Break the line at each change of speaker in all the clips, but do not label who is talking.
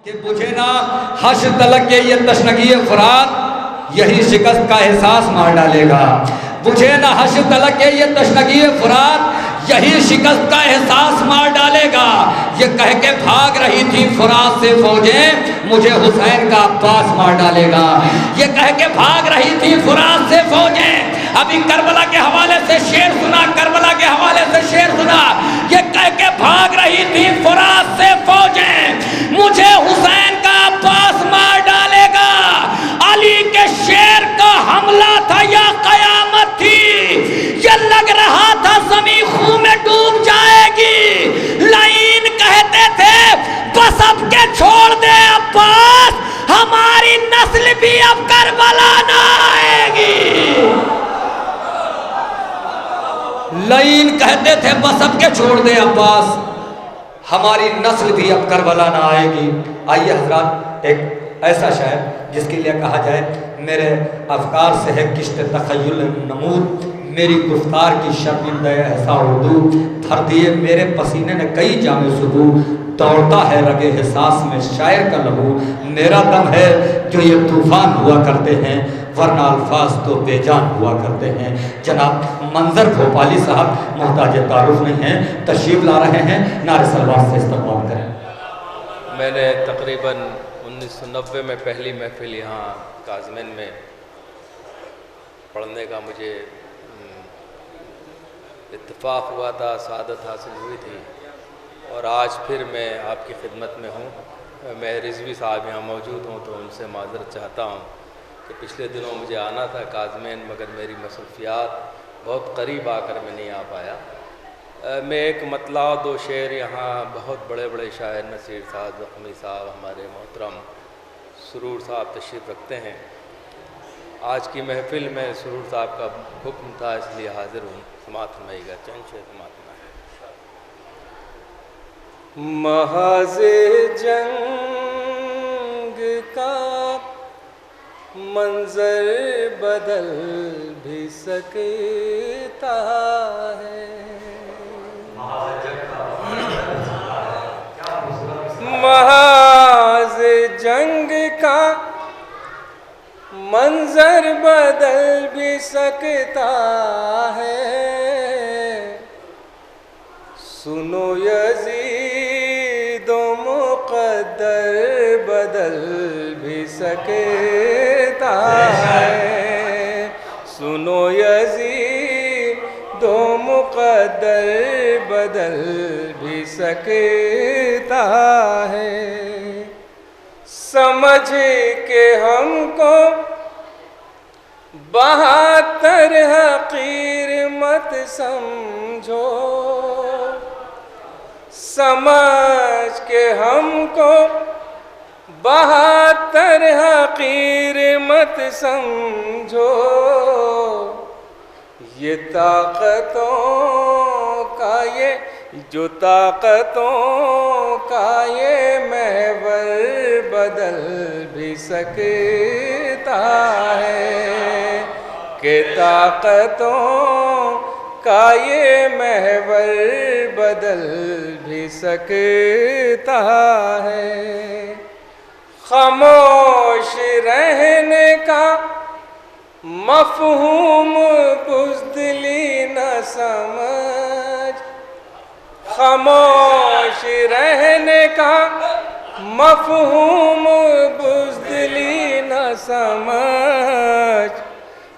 کہ مجھے نہ حشر تلک کے یہ تشنگی فرات یہی شکست کا احساس مار ڈالے گا. مجھے نہ حشر تلک کے یہ تشنگی فرات یہی شکست کا احساس مار ڈالے گا. یہ کہہ کے بھاگ رہی تھی فرات سے فوجیں مجھے حسین کا عباس مار ڈالے گا. یہ کہہ کے بھاگ رہی تھی فرات سے فوجیں. ابھی کربلا کے حوالے سے شعر سنا, کربلا کے حوالے سے شعر سنا. یہ کہہ کے بھاگ رہی تھی فرات سے فوجیں مجھے حسین کا عباس مار ڈالے گا. علی کے شیر کا حملہ تھا یا قیامت تھی, یہ لگ رہا تھا زمین خون میں ڈوب جائے گی. لائن کہتے تھے بس اب کے چھوڑ دے عباس, ہماری نسل بھی اب کربلا نہ آئے گی. لائن کہتے تھے بس اب کے چھوڑ دے عباس, ہماری نسل بھی اب کربلا نہ آئے گی. آئیے حضرات, ایک ایسا شاعر جس کے لیے کہا جائے میرے افکار سے ہے کشت تخیل نمود, میری گفتار کی شرمندہ ایسا اردو, بھر دیے میرے پسینے نے کئی جامِ صبو. دوڑتا ہے رگے حساس میں شاعر کا لہو, میرا دم ہے جو یہ طوفان ہوا کرتے ہیں, ورنہ الفاظ تو بے جان ہوا کرتے ہیں. جناب منظر بھوپالی صاحب محتاج تعارف نہیں ہیں, تشریف لا رہے ہیں, نعرہ سلوات سے استقبال کریں.
میں نے تقریباً 1990 میں پہلی محفل یہاں کاظمین میں پڑھنے کا مجھے اتفاق ہوا تھا, سعادت حاصل ہوئی تھی, اور آج پھر میں آپ کی خدمت میں ہوں. میں رضوی صاحب یہاں موجود ہوں تو ان سے معذرت چاہتا ہوں کہ پچھلے دنوں مجھے آنا تھا کاظمین, مگر میری مصروفیات بہت قریب آ کر میں نہیں آ پایا. میں ایک مطلع دو شعر یہاں بہت بڑے بڑے شاعر نصیر صاحب, زخمی صاحب, ہمارے محترم سرور صاحب تشریف رکھتے ہیں. آج کی محفل میں سرور صاحب کا حکم تھا اس لیے حاضر ہوں. سماعت فرمائیے گا, چند شعر سماعت فرمائیے. محض جنگ کا منظر بدل بھی سکتا ہے, محض جنگ کا منظر بدل بھی سکتا ہے. سنو یزید و مقدر بدل بھی سکتا ہے. سنو یزید و مقدر بدل بھی سکتا ہے. سمجھ کے ہم کو بہتر حقیر مت سمجھو, سمجھ کے ہم کو بہتر حقیر مت سمجھو. یہ طاقتوں کا یہ جو طاقتوں کا یہ محور بدل بھی سکتا ہے, کہ طاقتوں کا یہ محور بدل بھی سکتا ہے. خاموش رہنے کا مفہوم بزدلی نہ سمجھ, خاموش رہنے کا مفہوم بزدلی نہ سمجھ.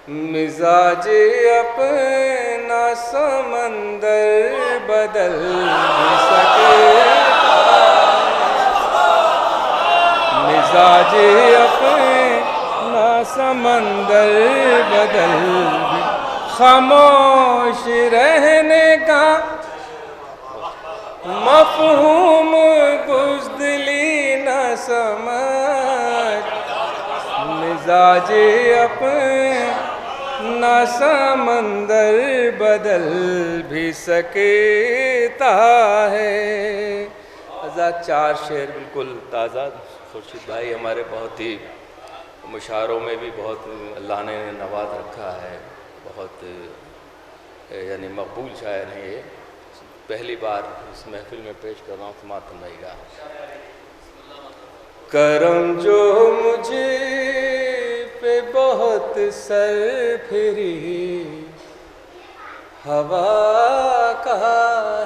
مزاج اپنا سمندر بدل بھی سکتا, مزاج اپنا سمندر بدل بھی. خاموش رہنے کا مفہوم بزدلی نہ سمجھ, مزاج اپنا سمندر بدل بھی سکتا ہے. آزاد چار شعر بالکل تازہ. خورشید بھائی ہمارے بہت ہی مشاعروں میں بھی بہت اللہ نے نواز رکھا ہے, بہت یعنی مقبول شاعر ہیں. یہ پہلی بار اس محفل میں پیش کر رہا ہوں, سماعت فرمائیے گا. کرم جو مجھ پہ بہت سر پھری ہوا کا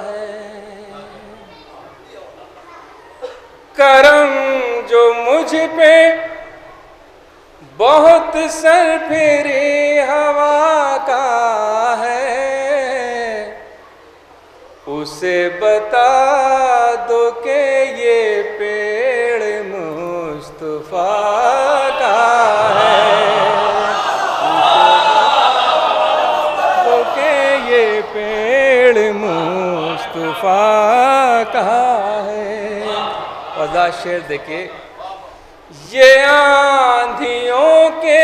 ہے، کرم جو مجھ پہ بہت سر پھری ہوا کا ہے، اسے بتا دو کہ یہ پیڑ مصطفیٰ کا ہے، تو کہ یہ پیڑ مصطفیٰ کا ہے۔ وضاح شعر دیکھیں، یہ آندھیوں کے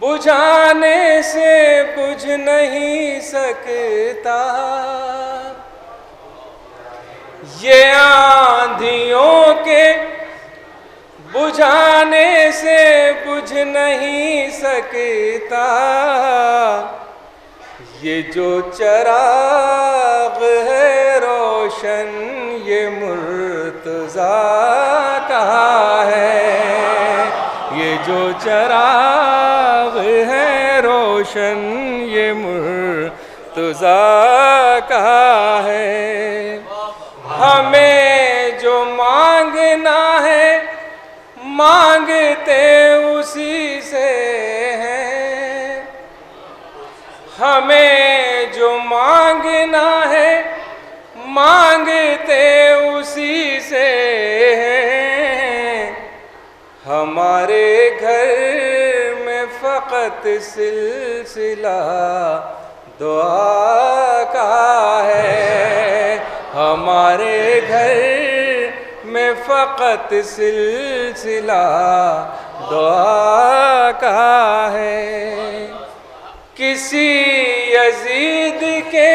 بجھانے سے بجھ نہیں سکتا، یہ آندھیوں کے بجھانے سے بجھ نہیں سکتا، یہ جو چراغ ہے روشن یہ مرتضیٰ کا ہے، یہ جو چراغ ہے روشن یہ مرتضیٰ کا ہے، ہمیں جو مانگنا ہے مانگتے اسی سے ہیں، ہمیں جو مانگنا ہے مانگتے اسی سے ہیں، ہمارے گھر میں فقط سلسلہ دعا کا ہے، ہمارے گھر میں فقط سلسلہ دعا کا ہے، کسی یزید کے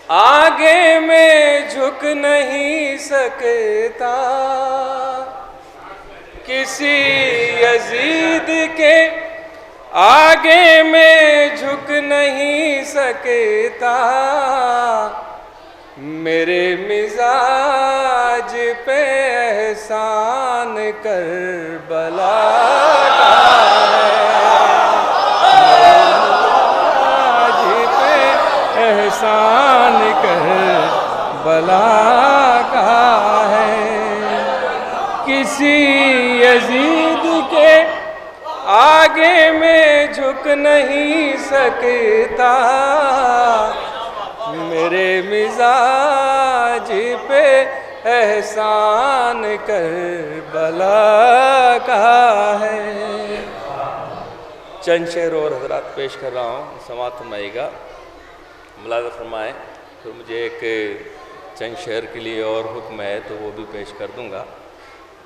آگے میں جھک نہیں سکتا، کسی یزید کے آگے میں جھک نہیں سکتا، میرے مزاج پہ احسان کربلا کا احسان کربلا کا ہے، کسی یزید کے آگے میں جھک نہیں سکتا، میرے مزاج پہ احسان کربلا کا ہے۔ چند شعر اور حضرات پیش کر رہا ہوں، سماعت فرمائیے گا، ملاحظہ فرمائیں، پھر مجھے ایک چند شعر کے لیے اور حکم ہے تو وہ بھی پیش کر دوں گا۔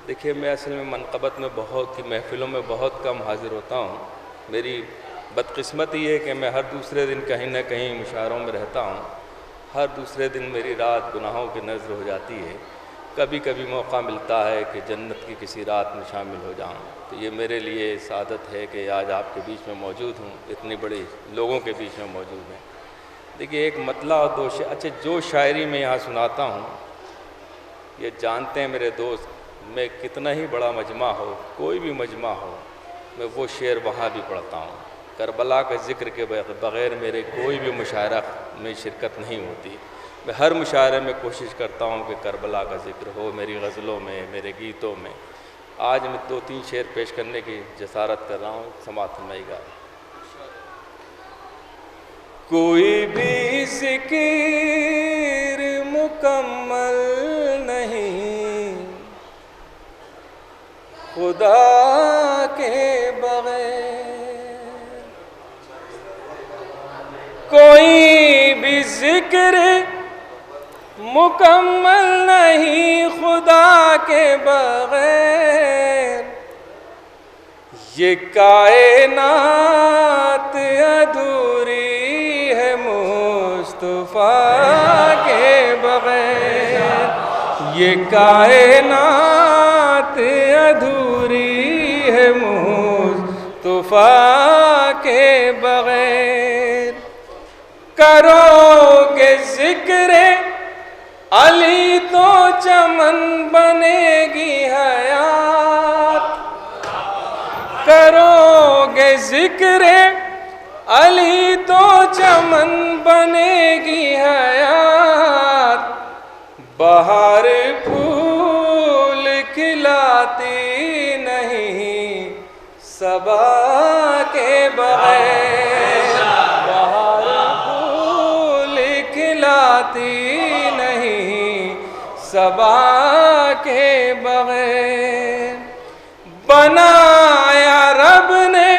دیکھیے، میں اصل میں منقبت میں بہت ہی محفلوں میں بہت کم حاضر ہوتا ہوں، میری بدقسمتی یہ ہے کہ میں ہر دوسرے دن کہیں نہ کہیں مشاعروں میں رہتا ہوں، ہر دوسرے دن میری رات گناہوں کی نذر ہو جاتی ہے، کبھی کبھی موقع ملتا ہے کہ جنت کی کسی رات میں شامل ہو جاؤں، تو یہ میرے لیے سعادت ہے کہ آج آپ کے بیچ میں موجود ہوں، اتنی بڑی لوگوں کے بیچ میں موجود ہیں۔ دیکھیے، ایک مطلع اور دو شعر، اچھا جو شاعری میں یہاں سناتا ہوں یہ جانتے ہیں میرے دوست، میں کتنا ہی بڑا مجمع ہو، کوئی بھی مجمع ہو، میں وہ شعر وہاں بھی پڑھتا ہوں، کربلا کا ذکر کے بغیر میرے کوئی بھی مشاعرہ میں شرکت نہیں ہوتی، میں ہر مشاعرے میں کوشش کرتا ہوں کہ کربلا کا ذکر ہو، میری غزلوں میں، میرے گیتوں میں۔ آج میں 2-3 شعر پیش کرنے کی جسارت کر رہا ہوں، سماعت فرمائیے گا۔ کوئی بھی ذکر مکمل نہیں خدا کے بغیر، کوئی بھی ذکر مکمل نہیں خدا کے بغیر، یہ کائنات ادھوری ہے مصطفیٰ کے بغیر، یہ کائنات ادھوری ہے مصطفیٰ کے بغیر، کرو گے ذکر علی تو چمن بنے گی حیات، کرو گے ذکر علی تو چمن بنے گی حیات، بہار پھول کھلاتی نہیں صبا کے بغیر، بہار پھول کھلاتی نہیں صبا کے بغیر، بنایا رب نے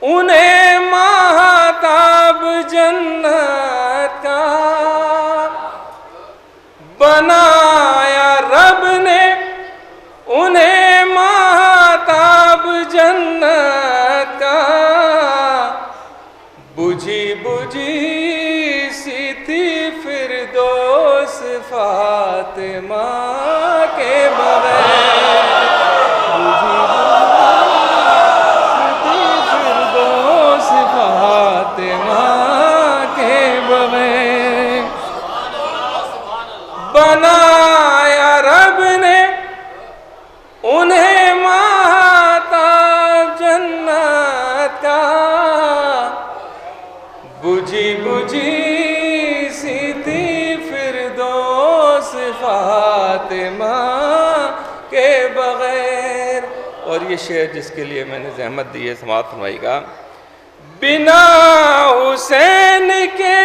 انہیں ماہتاب جنت کا، بنایا رب نے انہیں ماہتاب جنت کا، بجھی بجھی سی تھی فردوس فاطمہ کے بغیر، بجھی فاطمہ کے بغیر، بنایا رب نے انہیں ماہتاب جنت کا، بجھی بجھی سی تھی فردوس فاطمہ کے بغیر۔ اور یہ شعر جس کے لیے میں نے زحمت دی ہے سماعت فرمائی گا۔ بنا حسین کے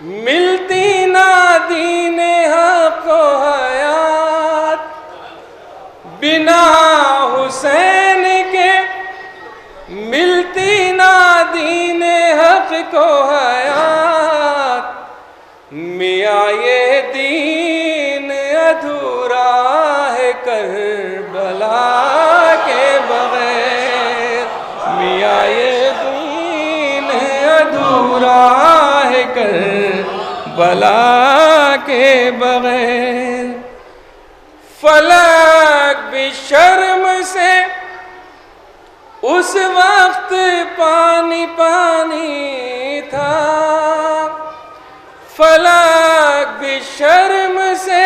ملتی نہ دین حق و حیات، بنا حسین کے ملتی نہ دین حق کو حیات، میاں یہ دین ادھورا ہے کربلا کے بغیر، میاں یہ دین ادھورا ہے کربلا کے بغیر، فلک بھی شرم سے اس وقت پانی پانی تھا، فلک بھی شرم سے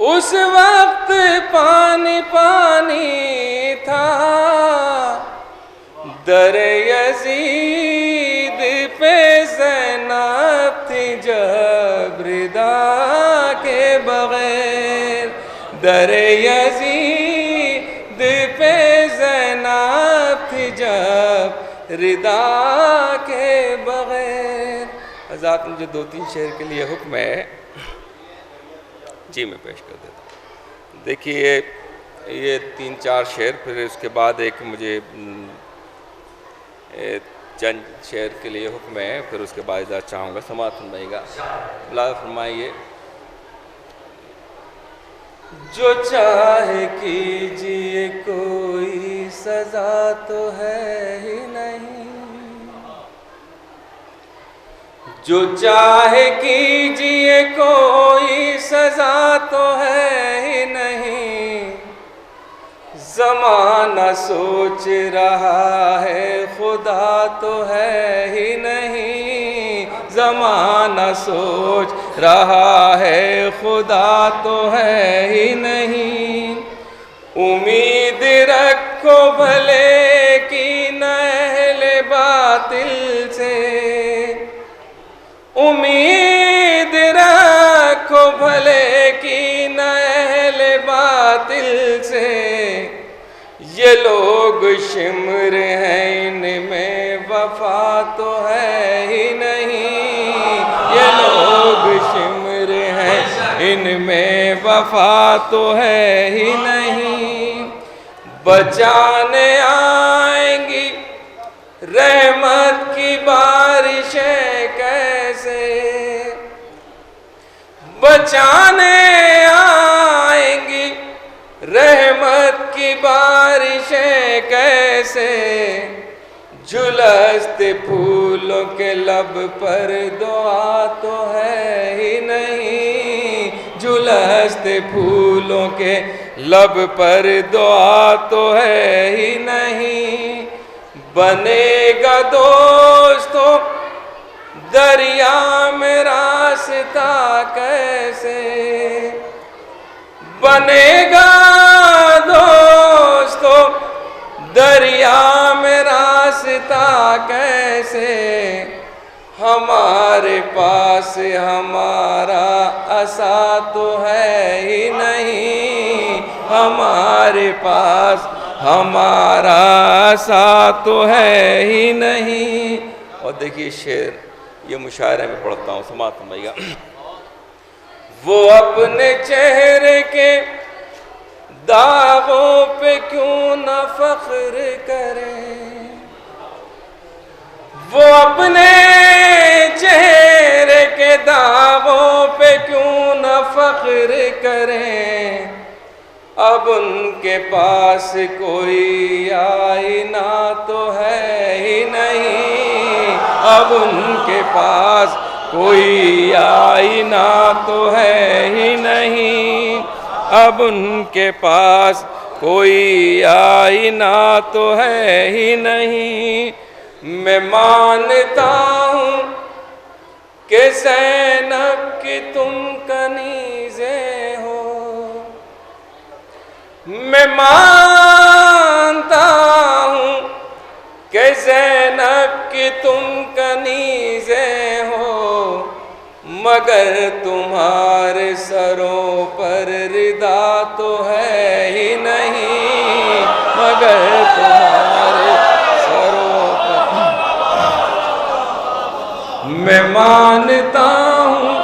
اس وقت پانی پانی تھا، در یزید پہ زینب تھی جب ردا کے بغیر، در یزید پہ زینب تھی جب ردا کے بغیر۔ حضرات مجھے 2-3 شعر کے لیے حکم ہے، جی میں پیش کر دیتا ہوں۔ دیکھیے یہ 3-4 شعر، پھر اس کے بعد ایک مجھے چند شعر کے لیے حکم ہے، پھر اس کے بعد اجازت چاہوں گا، سماعت فرمائیے گا۔ بلال فرمائیے۔ جو چاہے کیجئے کوئی سزا تو ہے ہی نہیں، جو چاہے کیجئے کوئی سزا تو ہے ہی نہیں، زمانہ سوچ رہا ہے خدا تو ہے ہی نہیں، زمانہ سوچ رہا ہے خدا تو ہے ہی نہیں، امید رکھو بھلے کی نہ اہل باطل سے، امید رکھو بھلے کی نہ اہل باطل سے، یہ لوگ شمر ہیں ان میں وفا تو ہے ہی نہیں، یہ لوگ شمر ہیں ان میں وفا تو ہے ہی نہیں، بچانے آئیں گی رحمت کی بارشیں کیسے، بچانے آئیں گی رحمت کی بارشیں کیسے، جھلستے پھولوں کے لب پر دعا تو ہے ہی نہیں، جھلستے پھولوں کے لب پر دعا تو ہے ہی نہیں، بنے گا دوستوں دریا میں راستہ کیسے بنے گا دوستو، دریا میں راستہ کیسے، ہمارے پاس ہمارا عصا تو ہے ہی نہیں، ہمارے پاس ہمارا عصا تو ہے ہی نہیں۔ اور دیکھیے شعر، یہ مشاعرے میں پڑھتا ہوں، سماعت فرمائیے گا۔ وہ اپنے چہرے کے داغوں پہ کیوں نہ فخر کریں، وہ اپنے چہرے کے داغوں پہ کیوں نہ فخر کریں، اب ان کے پاس کوئی آئینہ تو ہے ہی نہیں، اب ان کے پاس کوئی آئینہ تو ہے ہی نہیں، اب ان کے پاس کوئی آئینہ تو ہے ہی نہیں۔ میں مانتا ہوں کہ زینب کی تم کنیزیں ہو، میں مانتا ہوں کہ زینب کی تم کنیزیں ہو، مگر تمہارے سروں پر ردا تو ہے ہی نہیں، مگر تمہارے سروں پر۔ میں مانتا ہوں،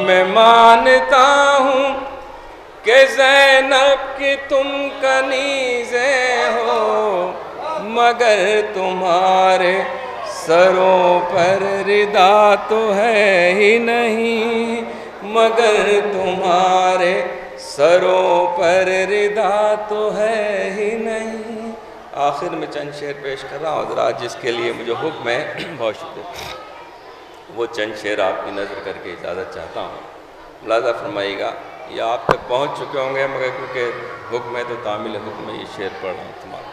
میں مانتا ہوں کہ زینب کی تم کنیزیں ہو، مگر تمہارے سروں پر ردا تو ہے ہی نہیں، مگر تمہارے سروں پر ردا تو ہے ہی نہیں۔ آخر میں چند شعر پیش کر رہا ہوں حضرات، جس کے لیے مجھے حکم ہے، بہت شکریہ۔ وہ چند شعر آپ کی نظر کر کے اجازت چاہتا ہوں، ملاحظہ فرمائیے گا۔ یہ آپ تک پہنچ چکے ہوں گے، مگر کیونکہ حکم ہے تو تعمیل حکم ہے، یہ شعر پڑھ رہا ہوں تمہارا۔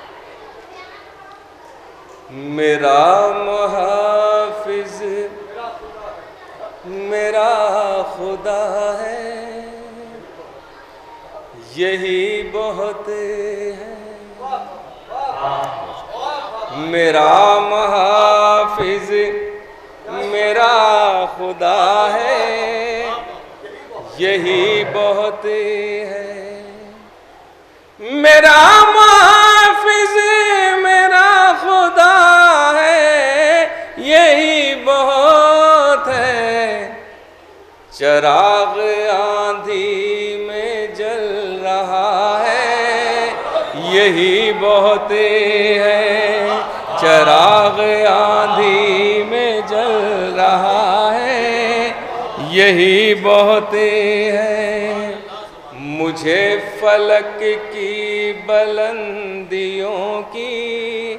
میرا محافظ میرا خدا ہے، یہی بہت ہے، میرا محافظ میرا خدا ہے، یہی بہت ہے، میرا محافظ میرا خدا ہے، یہی بہت ہے، چراغ آندھی میں جل رہا ہے، یہی بہت ہے، چراغ آندھی میں جل رہا ہے، یہی بہت ہے، مجھے فلک کی بلندیوں کی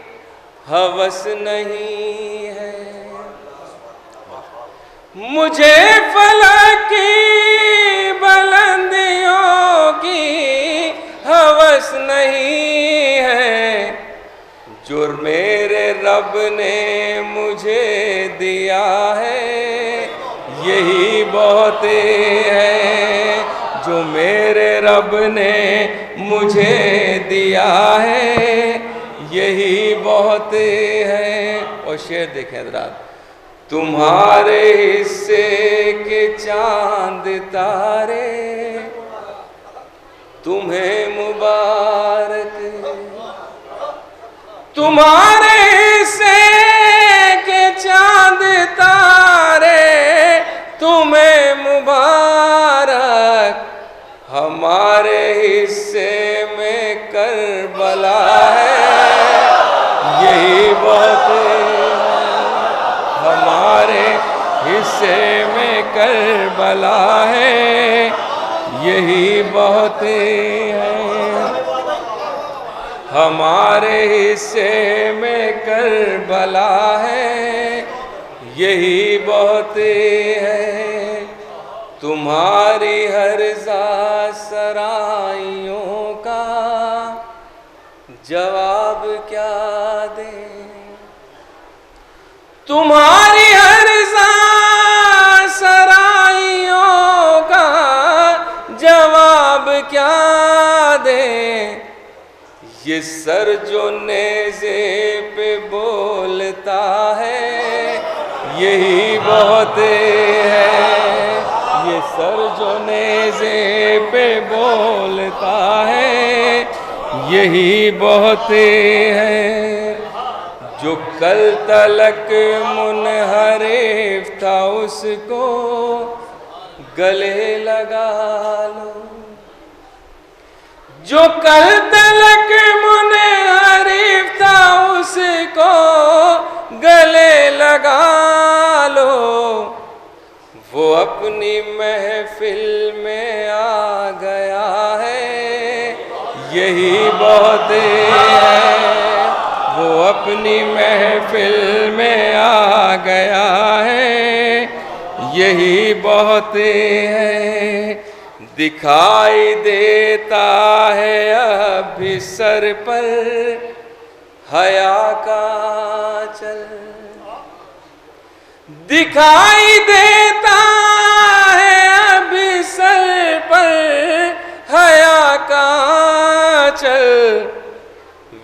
ہوس نہیں ہے، مجھے فلک کی بلندیوں کی ہوس نہیں ہے، جو میرے رب نے مجھے دیا ہے، یہی بہت ہے، جو میرے رب نے مجھے دیا ہے، یہی بہت ہے۔ اور شعر دیکھیں حضرات، تمہارے حصے کے چاند تارے تمہیں مبارک، تمہارے حصے کے چاند تارے تمہیں مبارک، ہمارے حصے میں کربلا ہے، یہی بہت ہے، ہمارے حصے میں کربلا ہے، یہی بہت ہے، ہمارے حصے میں کربلا ہے، یہی بہت ہے، تمہاری ہر سرائیوں کا جواب کیا یہ سر جو نیزے پہ بولتا ہے یہی بہت ہے، یہ سر جو نیزے پہ بولتا ہے یہی بہت ہے، جو کل تلک منحرف تھا اس کو گلے لگا لو، جو کل تلک منحرف تھا اس کو گلے لگا لو، وہ اپنی محفل میں آ گیا ہے یہی بہت ہے، وہ اپنی محفل میں آ گیا ہے یہی بہت ہے، دکھائی دیتا ہے اب بھی سر پر حیا کا چل، دکھائی دیتا ہے اب سر پر حیا کا چل،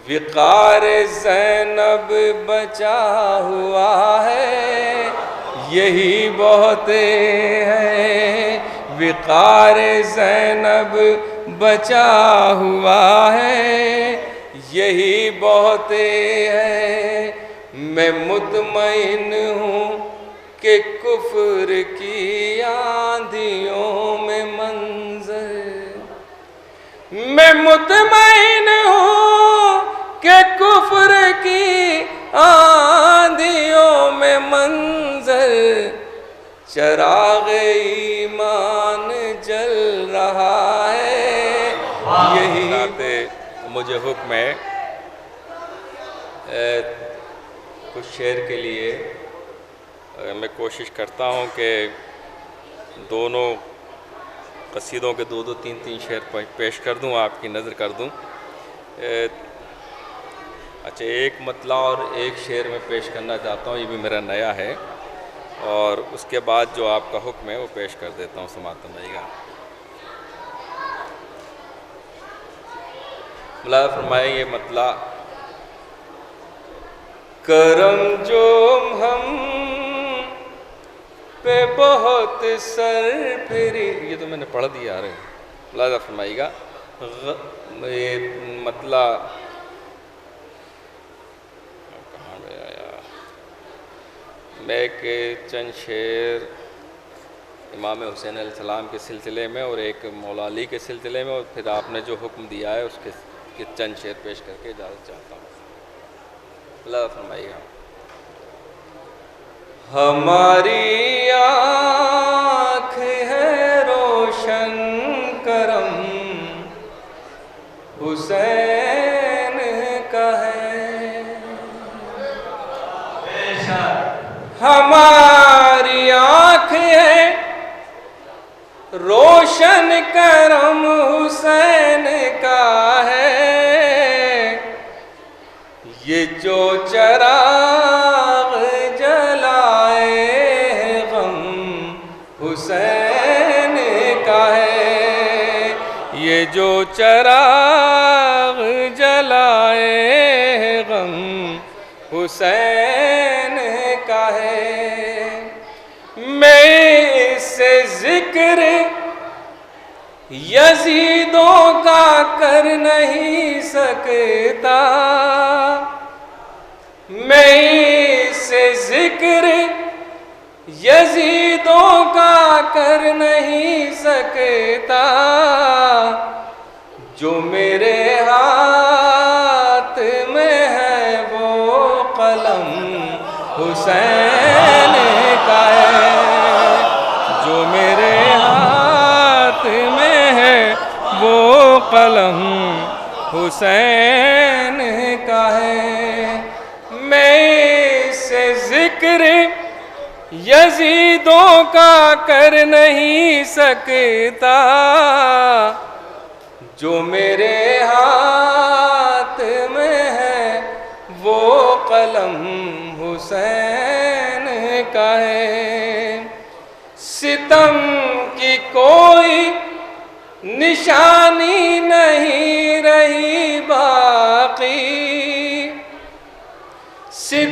وقار زینب بچا ہوا ہے یہی بہت ہے، وقار زینب بچا ہوا ہے یہی بہت ہے، میں مطمئن ہوں کہ کفر کی آندھیوں میں منظر، میں مطمئن ہوں کہ کفر کی آندھیوں میں منظر، چراغ ایمان جل رہا ہے یہی، مجھے حکم ہے کچھ شعر کے لیے میں کوشش کرتا ہوں کہ دونوں قصیدوں کے دو تین شعر پیش کر دوں، آپ کی نظر کر دوں۔ اچھا، ایک مطلع اور ایک شعر میں پیش کرنا چاہتا ہوں، یہ بھی میرا نیا ہے، اور اس کے بعد جو آپ کا حکم ہے وہ پیش کر دیتا ہوں، سماعت فرمائیے گا۔ ملاحظہ فرمائیں یہ مطلع، کرم جو ہم پہ بہت سر پھری، یہ تو میں نے پڑھ دیا یار، ملاحظہ فرمائیے گا، یہ مطلع کہاں گیا یار، میں ایک چند شعر امام حسین علیہ السلام کے سلسلے میں اور ایک مولا علی کے سلسلے میں، اور پھر آپ نے جو حکم دیا ہے اس کے چند شعر پیش کر کے اجازت چاہتا ہوں۔ اللہ فرمائیے گا، ہماری آنکھ ہے روشن کرم حسین کا ہے، ہماری آنکھ ہے روشن کرم حسین کا ہے، یہ جو چراغ جلائے غم حسین کا ہے، یہ جو چراغ جلائے غم حسین کا ہے، میں اس سے ذکر یزیدوں کا کر نہیں سکتا، میں اس سے ذکر یزیدوں کا کر نہیں سکتا، جو میرے ہاتھ میں ہے وہ قلم حسین کا ہے، جو میرے ہاتھ میں ہے وہ قلم حسین کا ہے، میں سے ذکر یزیدوں کا کر نہیں سکتا، جو میرے ہاتھ میں ہے وہ قلم حسین کا ہے، ستم کی کوئی نشانی نہیں رہی باقی،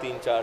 3-4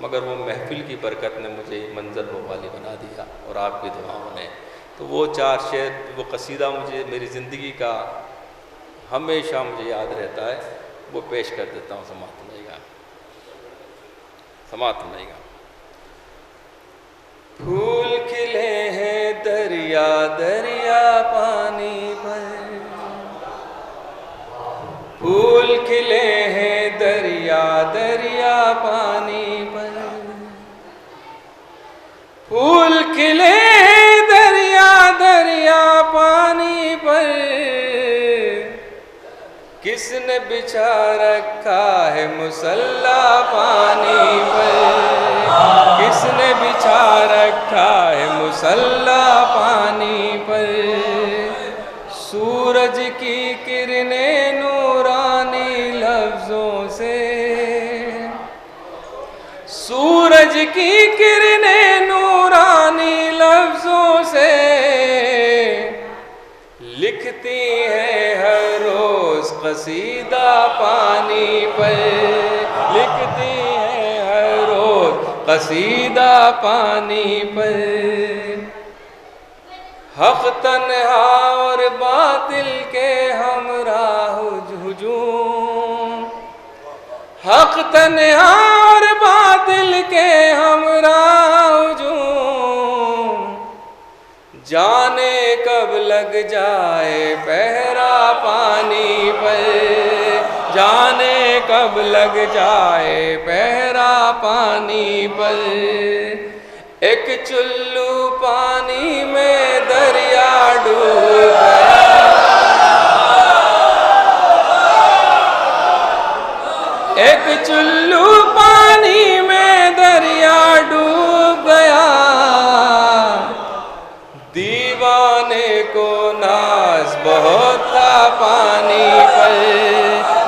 مگر وہ محفل کی برکت نے مجھے منظر وہ والی بنا دیا اور آپ کی دعاؤں نے. تو وہ 4 شعر، وہ قصیدہ مجھے میری زندگی کا ہمیشہ مجھے یاد رہتا ہے، وہ پیش کر دیتا ہوں. سماعت نہیں گا. پھول کھلے ہیں دریا دریا پانی پر، پھول کھلے ہیں دریا دریا پانی پر، پھول کھلے ہیں دریا دریا پانی پر، کس نے بچھا رکھا ہے مصلی پانی پر، کس نے بچھا رکھا ہے مصلی پانی پر. سورج کی کرنیں نورانی لفظوں سے، سورج کی کرنیں نورانی لفظوں سے لکھتی ہیں ہر روز قصیدہ پانی پر، لکھتی ہیں ہر روز قصیدہ پانی پر. حق تنہا اور باطل کے ہمراہ ہجوم، حق تنہا اور باطل کے ہمراہ ہجوم، جانے کب لگ جائے پہرا پانی پر، جانے کب لگ جائے پہرا پانی پر. ایک چلو پانی میں دریا ڈوب گیا، ایک چلو پانی میں دریا ڈوب گیا. دیوانے کو ناز بہت تھا پانی پر،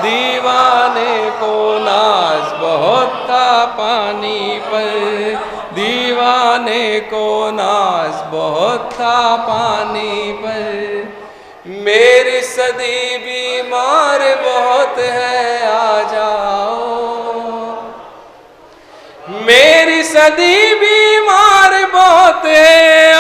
دیوانے کو ناز بہت تھا پانی پر، دیوانے کو ناز بہت تھا پانی پر. میری صدی بیمار بہت ہے آ جاؤ، میری صدی بیمار بہت ہے